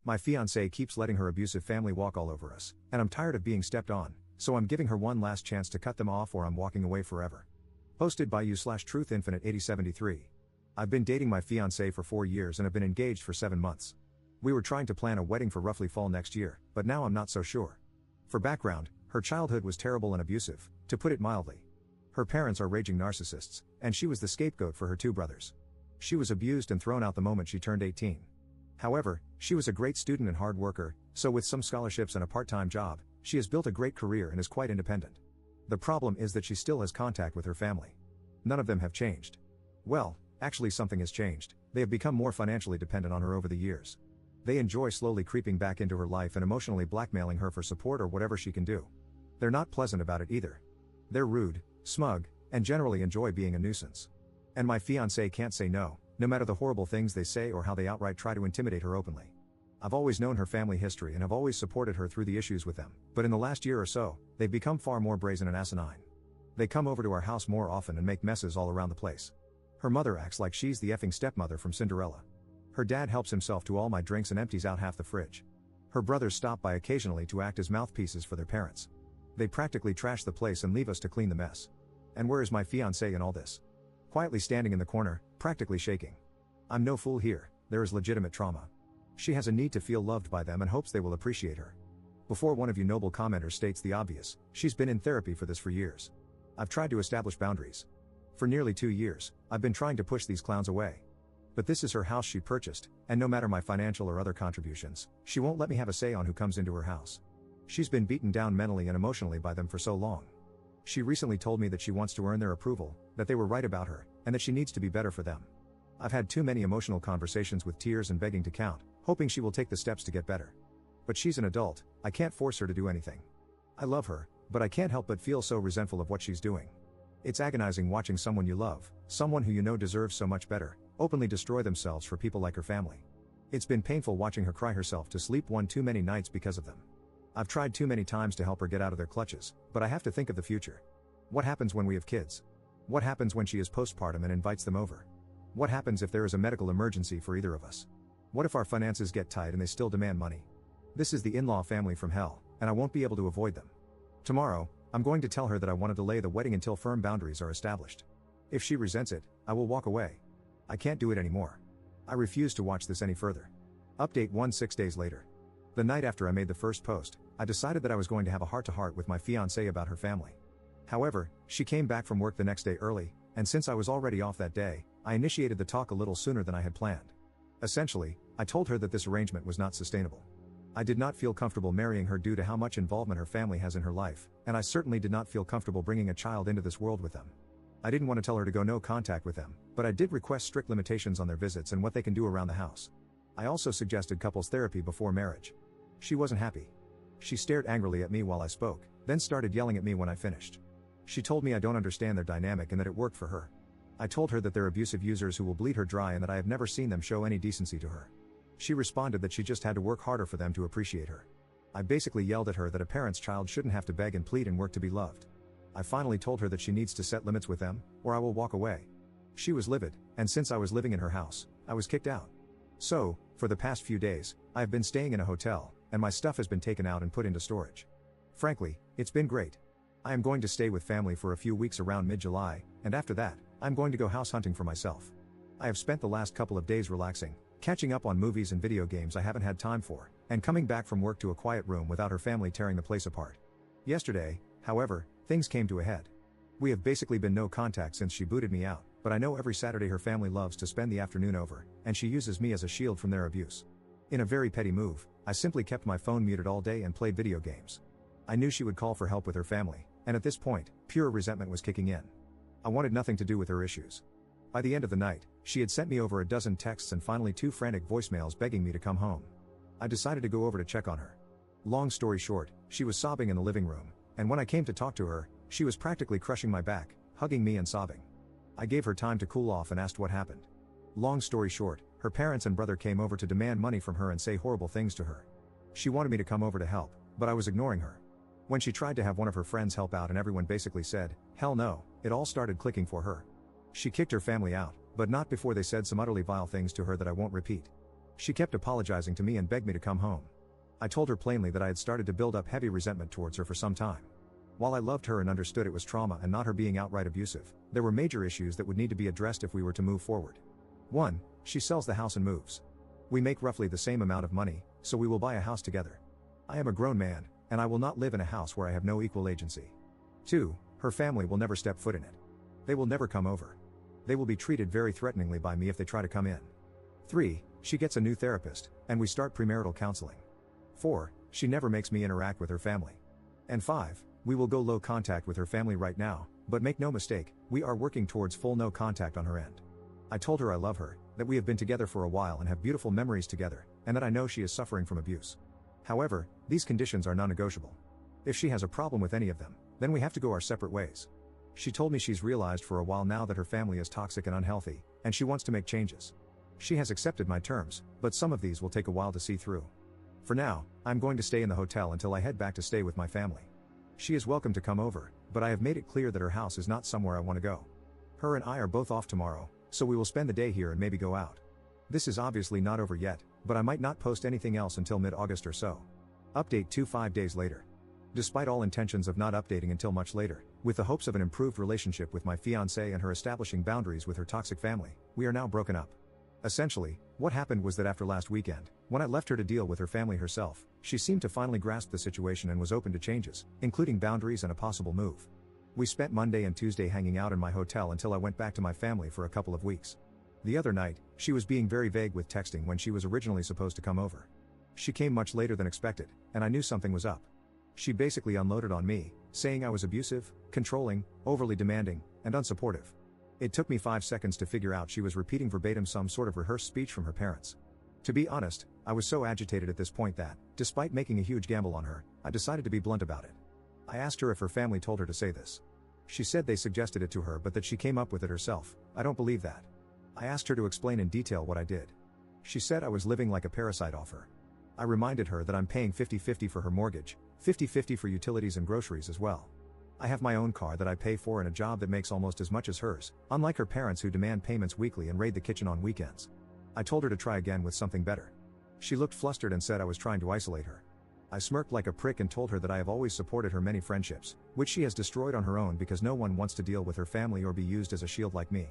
My fiance keeps letting her abusive family walk all over us, and I'm tired of being stepped on, so I'm giving her one last chance to cut them off or I'm walking away forever. Posted by you/TruthInfinite8073. I've been dating my fiance for 4 years and have been engaged for 7 months. We were trying to plan a wedding for roughly fall next year, but now I'm not so sure. For background, her childhood was terrible and abusive, to put it mildly. Her parents are raging narcissists, and she was the scapegoat for her 2 brothers. She was abused and thrown out the moment she turned 18. However, she was a great student and hard worker, so with some scholarships and a part-time job, she has built a great career and is quite independent. The problem is that she still has contact with her family. None of them have changed. Well, actually something has changed. They have become more financially dependent on her over the years. They enjoy slowly creeping back into her life and emotionally blackmailing her for support or whatever she can do. They're not pleasant about it either. They're rude, smug, and generally enjoy being a nuisance. And my fiancé can't say no, no matter the horrible things they say or how they outright try to intimidate her openly. I've always known her family history and have always supported her through the issues with them, but in the last year or so, they've become far more brazen and asinine. They come over to our house more often and make messes all around the place. Her mother acts like she's the effing stepmother from Cinderella. Her dad helps himself to all my drinks and empties out half the fridge. Her brothers stop by occasionally to act as mouthpieces for their parents. They practically trash the place and leave us to clean the mess. And where is my fiancé in all this? Quietly standing in the corner, practically shaking. I'm no fool here, there is legitimate trauma. She has a need to feel loved by them and hopes they will appreciate her. Before one of you noble commenters states the obvious, she's been in therapy for this for years. I've tried to establish boundaries. For nearly 2 years, I've been trying to push these clowns away. But this is her house she purchased, and no matter my financial or other contributions, she won't let me have a say on who comes into her house. She's been beaten down mentally and emotionally by them for so long. She recently told me that she wants to earn their approval, that they were right about her, and that she needs to be better for them. I've had too many emotional conversations with tears and begging to count, hoping she will take the steps to get better. But she's an adult, I can't force her to do anything. I love her, but I can't help but feel so resentful of what she's doing. It's agonizing watching someone you love, someone who you know deserves so much better, openly destroy themselves for people like her family. It's been painful watching her cry herself to sleep one too many nights because of them. I've tried too many times to help her get out of their clutches, but I have to think of the future. What happens when we have kids? What happens when she is postpartum and invites them over? What happens if there is a medical emergency for either of us? What if our finances get tight and they still demand money? This is the in-law family from hell, and I won't be able to avoid them. Tomorrow, I'm going to tell her that I want to delay the wedding until firm boundaries are established. If she resents it, I will walk away. I can't do it anymore. I refuse to watch this any further. Update 6 days later. The night after I made the first post, I decided that I was going to have a heart-to-heart with my fiancé about her family. However, she came back from work the next day early, and since I was already off that day, I initiated the talk a little sooner than I had planned. Essentially, I told her that this arrangement was not sustainable. I did not feel comfortable marrying her due to how much involvement her family has in her life, and I certainly did not feel comfortable bringing a child into this world with them. I didn't want to tell her to go no contact with them, but I did request strict limitations on their visits and what they can do around the house. I also suggested couples therapy before marriage. She wasn't happy. She stared angrily at me while I spoke, then started yelling at me when I finished. She told me I don't understand their dynamic and that it worked for her. I told her that they're abusive users who will bleed her dry and that I have never seen them show any decency to her. She responded that she just had to work harder for them to appreciate her. I basically yelled at her that a parent's child shouldn't have to beg and plead and work to be loved. I finally told her that she needs to set limits with them, or I will walk away. She was livid, and since I was living in her house, I was kicked out. So, for the past few days, I have been staying in a hotel, and my stuff has been taken out and put into storage. Frankly, it's been great. I am going to stay with family for a few weeks around mid-July, and after that, I'm going to go house hunting for myself. I have spent the last couple of days relaxing, catching up on movies and video games I haven't had time for, and coming back from work to a quiet room without her family tearing the place apart. Yesterday, however, things came to a head. We have basically been no contact since she booted me out, but I know every Saturday her family loves to spend the afternoon over, and she uses me as a shield from their abuse. In a very petty move, I simply kept my phone muted all day and played video games. I knew she would call for help with her family, and at this point, pure resentment was kicking in. I wanted nothing to do with her issues. By the end of the night, she had sent me over a dozen texts and finally 2 frantic voicemails begging me to come home. I decided to go over to check on her. Long story short, she was sobbing in the living room, and when I came to talk to her, she was practically crushing my back, hugging me and sobbing. I gave her time to cool off and asked what happened. Long story short, her parents and brother came over to demand money from her and say horrible things to her. She wanted me to come over to help, but I was ignoring her. When she tried to have one of her friends help out and everyone basically said, "Hell no," it all started clicking for her. She kicked her family out, but not before they said some utterly vile things to her that I won't repeat. She kept apologizing to me and begged me to come home. I told her plainly that I had started to build up heavy resentment towards her for some time. While I loved her and understood it was trauma and not her being outright abusive, there were major issues that would need to be addressed if we were to move forward. 1. She sells the house and moves. We make roughly the same amount of money, so we will buy a house together. I am a grown man, and I will not live in a house where I have no equal agency. 2. Her family will never step foot in it. They will never come over. They will be treated very threateningly by me if they try to come in. 3. She gets a new therapist, and we start premarital counseling. 4. She never makes me interact with her family. And 5. We will go low contact with her family right now, but make no mistake, we are working towards full no contact on her end. I told her I love her, that we have been together for a while and have beautiful memories together, and that I know she is suffering from abuse. However, these conditions are non-negotiable. If she has a problem with any of them, then we have to go our separate ways. She told me she's realized for a while now that her family is toxic and unhealthy, and she wants to make changes. She has accepted my terms, but some of these will take a while to see through. For now, I'm going to stay in the hotel until I head back to stay with my family. She is welcome to come over, but I have made it clear that her house is not somewhere I want to go. Her and I are both off tomorrow, so we will spend the day here and maybe go out. This is obviously not over yet, but I might not post anything else until mid-August or so. Update 5 days later. Despite all intentions of not updating until much later, with the hopes of an improved relationship with my fiancé and her establishing boundaries with her toxic family, we are now broken up. Essentially, what happened was that after last weekend, when I left her to deal with her family herself, she seemed to finally grasp the situation and was open to changes, including boundaries and a possible move. We spent Monday and Tuesday hanging out in my hotel until I went back to my family for a couple of weeks. The other night, she was being very vague with texting when she was originally supposed to come over. She came much later than expected, and I knew something was up. She basically unloaded on me, saying I was abusive, controlling, overly demanding, and unsupportive. It took me 5 seconds to figure out she was repeating verbatim some sort of rehearsed speech from her parents. To be honest, I was so agitated at this point that, despite making a huge gamble on her, I decided to be blunt about it. I asked her if her family told her to say this. She said they suggested it to her but that she came up with it herself. I don't believe that. I asked her to explain in detail what I did. She said I was living like a parasite off her. I reminded her that I'm paying 50-50 for her mortgage, 50-50 for utilities and groceries as well. I have my own car that I pay for and a job that makes almost as much as hers, unlike her parents who demand payments weekly and raid the kitchen on weekends. I told her to try again with something better. She looked flustered and said I was trying to isolate her. I smirked like a prick and told her that I have always supported her many friendships, which she has destroyed on her own because no one wants to deal with her family or be used as a shield like me.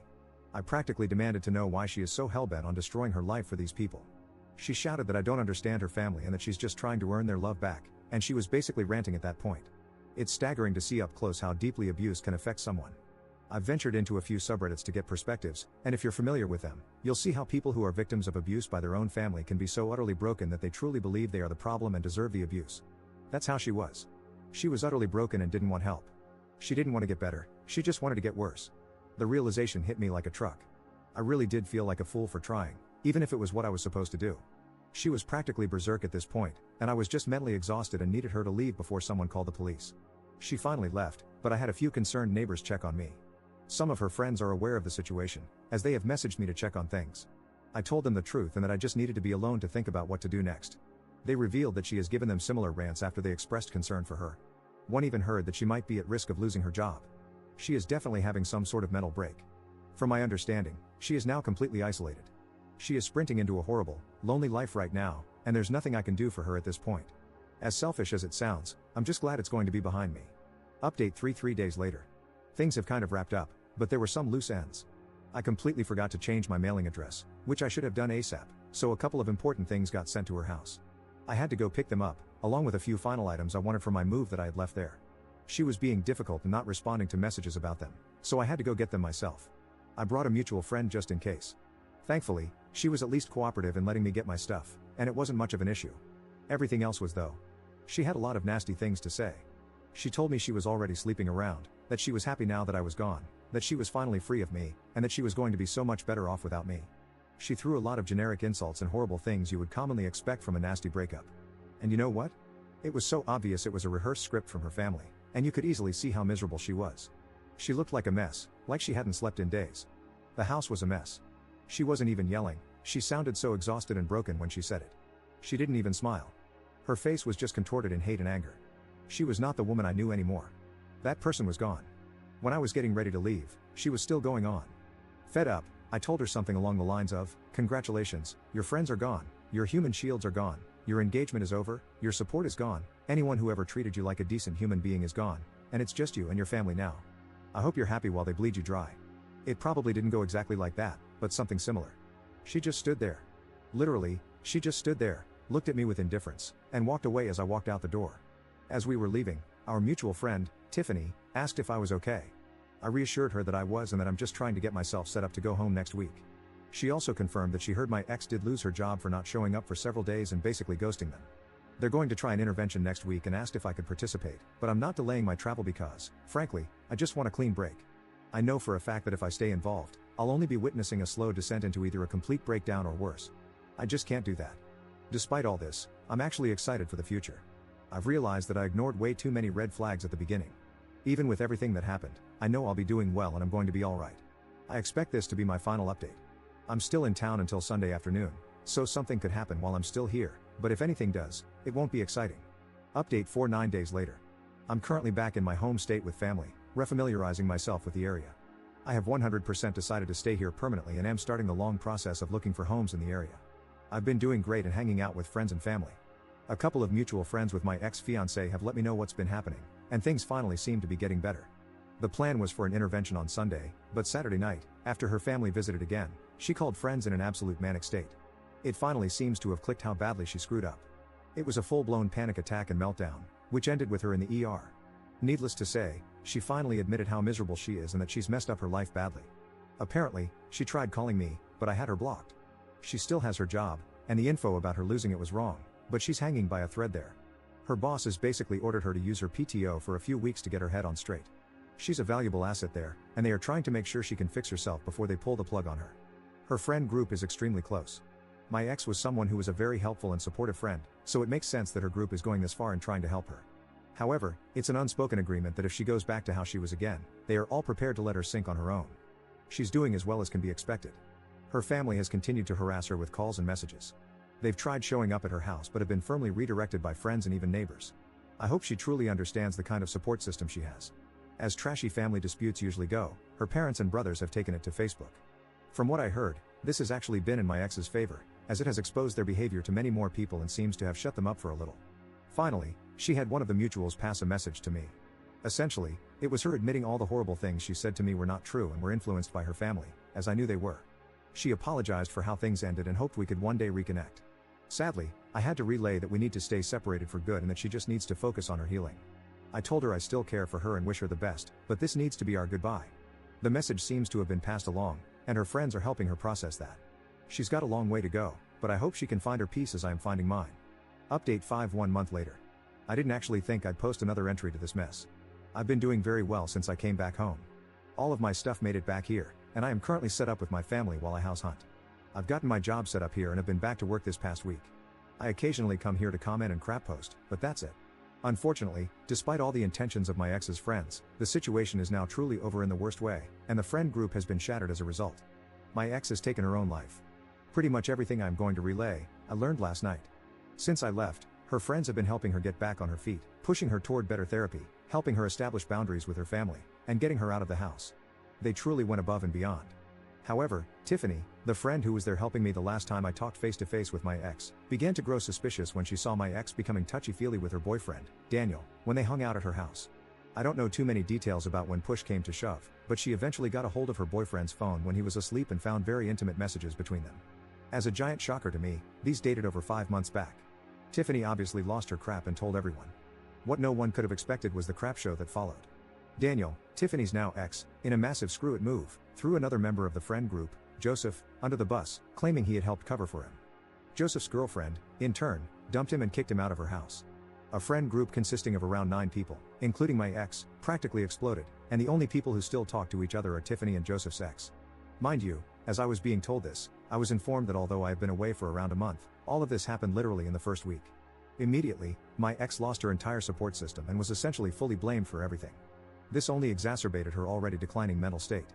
I practically demanded to know why she is so hellbent on destroying her life for these people. She shouted that I don't understand her family and that she's just trying to earn their love back, and she was basically ranting at that point. It's staggering to see up close how deeply abuse can affect someone. I've ventured into a few subreddits to get perspectives, and if you're familiar with them, you'll see how people who are victims of abuse by their own family can be so utterly broken that they truly believe they are the problem and deserve the abuse. That's how she was. She was utterly broken and didn't want help. She didn't want to get better, she just wanted to get worse. The realization hit me like a truck. I really did feel like a fool for trying, even if it was what I was supposed to do. She was practically berserk at this point, and I was just mentally exhausted and needed her to leave before someone called the police. She finally left, but I had a few concerned neighbors check on me. Some of her friends are aware of the situation, as they have messaged me to check on things. I told them the truth and that I just needed to be alone to think about what to do next. They revealed that she has given them similar rants after they expressed concern for her. One even heard that she might be at risk of losing her job. She is definitely having some sort of mental break. From my understanding, she is now completely isolated. She is sprinting into a horrible, lonely life right now, and there's nothing I can do for her at this point. As selfish as it sounds, I'm just glad it's going to be behind me. Update 3 days later. Things have kind of wrapped up, but there were some loose ends. I completely forgot to change my mailing address, which I should have done ASAP, so a couple of important things got sent to her house. I had to go pick them up, along with a few final items I wanted for my move that I had left there. She was being difficult and not responding to messages about them, so I had to go get them myself. I brought a mutual friend just in case. Thankfully, she was at least cooperative in letting me get my stuff, and it wasn't much of an issue. Everything else was though. She had a lot of nasty things to say. She told me she was already sleeping around, that she was happy now that I was gone, that she was finally free of me, and that she was going to be so much better off without me. She threw a lot of generic insults and horrible things you would commonly expect from a nasty breakup. And you know what? It was so obvious it was a rehearsed script from her family, and you could easily see how miserable she was. She looked like a mess, like she hadn't slept in days. The house was a mess. She wasn't even yelling, she sounded so exhausted and broken when she said it. She didn't even smile. Her face was just contorted in hate and anger. She was not the woman I knew anymore. That person was gone. When I was getting ready to leave, she was still going on. Fed up, I told her something along the lines of, "Congratulations, your friends are gone, your human shields are gone, your engagement is over, your support is gone, anyone who ever treated you like a decent human being is gone, and it's just you and your family now. I hope you're happy while they bleed you dry." It probably didn't go exactly like that, but something similar. She just stood there. Literally, she just stood there, looked at me with indifference, and walked away as I walked out the door. As we were leaving, our mutual friend, Tiffany, asked if I was okay. I reassured her that I was and that I'm just trying to get myself set up to go home next week. She also confirmed that she heard my ex did lose her job for not showing up for several days and basically ghosting them. They're going to try an intervention next week and asked if I could participate, but I'm not delaying my travel because, frankly, I just want a clean break. I know for a fact that if I stay involved, I'll only be witnessing a slow descent into either a complete breakdown or worse. I just can't do that. Despite all this, I'm actually excited for the future. I've realized that I ignored way too many red flags at the beginning. Even with everything that happened, I know I'll be doing well and I'm going to be alright. I expect this to be my final update. I'm still in town until Sunday afternoon, so something could happen while I'm still here, but if anything does, it won't be exciting. Update 9 days later. I'm currently back in my home state with family, refamiliarizing myself with the area. I have 100% decided to stay here permanently and am starting the long process of looking for homes in the area. I've been doing great and hanging out with friends and family. A couple of mutual friends with my ex-fiance have let me know what's been happening, and things finally seem to be getting better. The plan was for an intervention on Sunday, but Saturday night, after her family visited again, she called friends in an absolute manic state. It finally seems to have clicked how badly she screwed up. It was a full-blown panic attack and meltdown, which ended with her in the ER. Needless to say, she finally admitted how miserable she is and that she's messed up her life badly. Apparently, she tried calling me, but I had her blocked. She still has her job, and the info about her losing it was wrong, but she's hanging by a thread there. Her boss has basically ordered her to use her PTO for a few weeks to get her head on straight. She's a valuable asset there, and they are trying to make sure she can fix herself before they pull the plug on her. Her friend group is extremely close. My ex was someone who was a very helpful and supportive friend, so it makes sense that her group is going this far in trying to help her. However, it's an unspoken agreement that if she goes back to how she was again, they are all prepared to let her sink on her own. She's doing as well as can be expected. Her family has continued to harass her with calls and messages. They've tried showing up at her house but have been firmly redirected by friends and even neighbors. I hope she truly understands the kind of support system she has. As trashy family disputes usually go, her parents and brothers have taken it to Facebook. From what I heard, this has actually been in my ex's favor, as it has exposed their behavior to many more people and seems to have shut them up for a little. Finally, she had one of the mutuals pass a message to me. Essentially, it was her admitting all the horrible things she said to me were not true and were influenced by her family, as I knew they were. She apologized for how things ended and hoped we could one day reconnect. Sadly, I had to relay that we need to stay separated for good and that she just needs to focus on her healing. I told her I still care for her and wish her the best, but this needs to be our goodbye. The message seems to have been passed along, and her friends are helping her process that. She's got a long way to go, but I hope she can find her peace as I am finding mine. Update 1 month later. I didn't actually think I'd post another entry to this mess. I've been doing very well since I came back home. All of my stuff made it back here, and I am currently set up with my family while I house hunt. I've gotten my job set up here and have been back to work this past week. I occasionally come here to comment and crap post, but that's it. Unfortunately, despite all the intentions of my ex's friends, the situation is now truly over in the worst way, and the friend group has been shattered as a result. My ex has taken her own life. Pretty much everything I'm going to relay, I learned last night. Since I left, her friends have been helping her get back on her feet, pushing her toward better therapy, helping her establish boundaries with her family, and getting her out of the house. They truly went above and beyond. However, Tiffany, the friend who was there helping me the last time I talked face to face with my ex, began to grow suspicious when she saw my ex becoming touchy-feely with her boyfriend, Daniel, when they hung out at her house. I don't know too many details about when push came to shove, but she eventually got a hold of her boyfriend's phone when he was asleep and found very intimate messages between them. As a giant shocker to me, these dated over 5 months back. Tiffany obviously lost her crap and told everyone. What no one could have expected was the crap show that followed. Daniel, Tiffany's now ex, in a massive screw-it move, threw another member of the friend group, Joseph, under the bus, claiming he had helped cover for him. Joseph's girlfriend, in turn, dumped him and kicked him out of her house. A friend group consisting of around 9 people, including my ex, practically exploded, and the only people who still talk to each other are Tiffany and Joseph's ex. Mind you, as I was being told this, I was informed that although I have been away for around a month, all of this happened literally in the first week. Immediately, my ex lost her entire support system and was essentially fully blamed for everything. This only exacerbated her already declining mental state.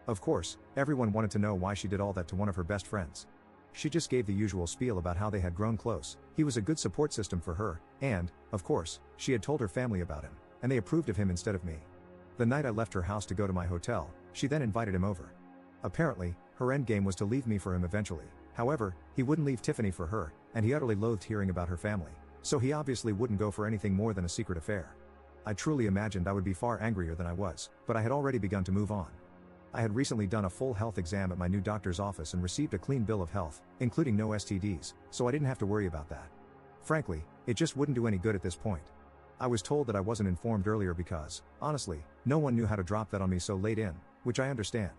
Of course, everyone wanted to know why she did all that to one of her best friends. She just gave the usual spiel about how they had grown close, he was a good support system for her, and, of course, she had told her family about him, and they approved of him instead of me. The night I left her house to go to my hotel, she then invited him over. Apparently, Her endgame was to leave me for him eventually. However, he wouldn't leave Tiffany for her, and he utterly loathed hearing about her family, so he obviously wouldn't go for anything more than a secret affair. I truly imagined I would be far angrier than I was, but I had already begun to move on. I had recently done a full health exam at my new doctor's office and received a clean bill of health, including no STDs, so I didn't have to worry about that. Frankly, it just wouldn't do any good at this point. I was told that I wasn't informed earlier because, honestly, no one knew how to drop that on me so late in, which I understand.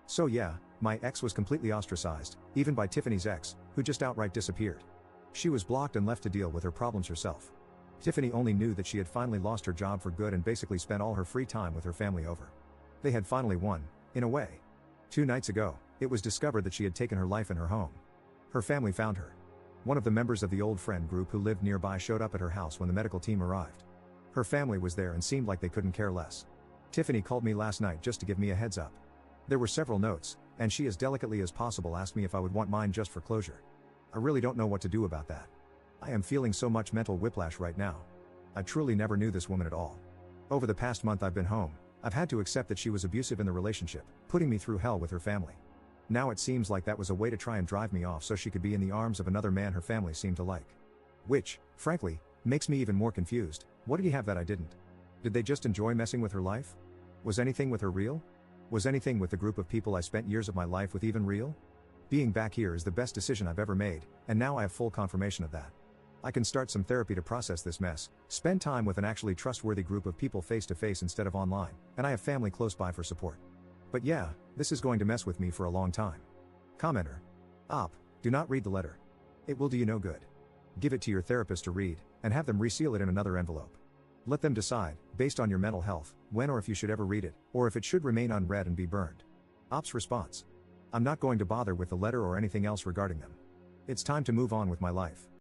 So yeah, my ex was completely ostracized, even by Tiffany's ex, who just outright disappeared. She was blocked and left to deal with her problems herself. Tiffany only knew that she had finally lost her job for good and basically spent all her free time with her family over. They had finally won, in a way. 2 nights ago, it was discovered that she had taken her life in her home. Her family found her. One of the members of the old friend group who lived nearby showed up at her house when the medical team arrived. Her family was there and seemed like they couldn't care less. Tiffany called me last night just to give me a heads up. There were several notes, and she as delicately as possible asked me if I would want mine just for closure. I really don't know what to do about that. I am feeling so much mental whiplash right now. I truly never knew this woman at all. Over the past month I've been home, I've had to accept that she was abusive in the relationship, putting me through hell with her family. Now it seems like that was a way to try and drive me off so she could be in the arms of another man her family seemed to like. Which, frankly, makes me even more confused. What did he have that I didn't? Did they just enjoy messing with her life? Was anything with her real? Was anything with the group of people I spent years of my life with even real? Being back here is the best decision I've ever made, and now I have full confirmation of that. I can start some therapy to process this mess, spend time with an actually trustworthy group of people face to face instead of online, and I have family close by for support. But yeah, this is going to mess with me for a long time. Commenter. Op. Do not read the letter. It will do you no good. Give it to your therapist to read, and have them reseal it in another envelope. Let them decide, based on your mental health, when or if you should ever read it, or if it should remain unread and be burned. Op's response. I'm not going to bother with the letter or anything else regarding them. It's time to move on with my life.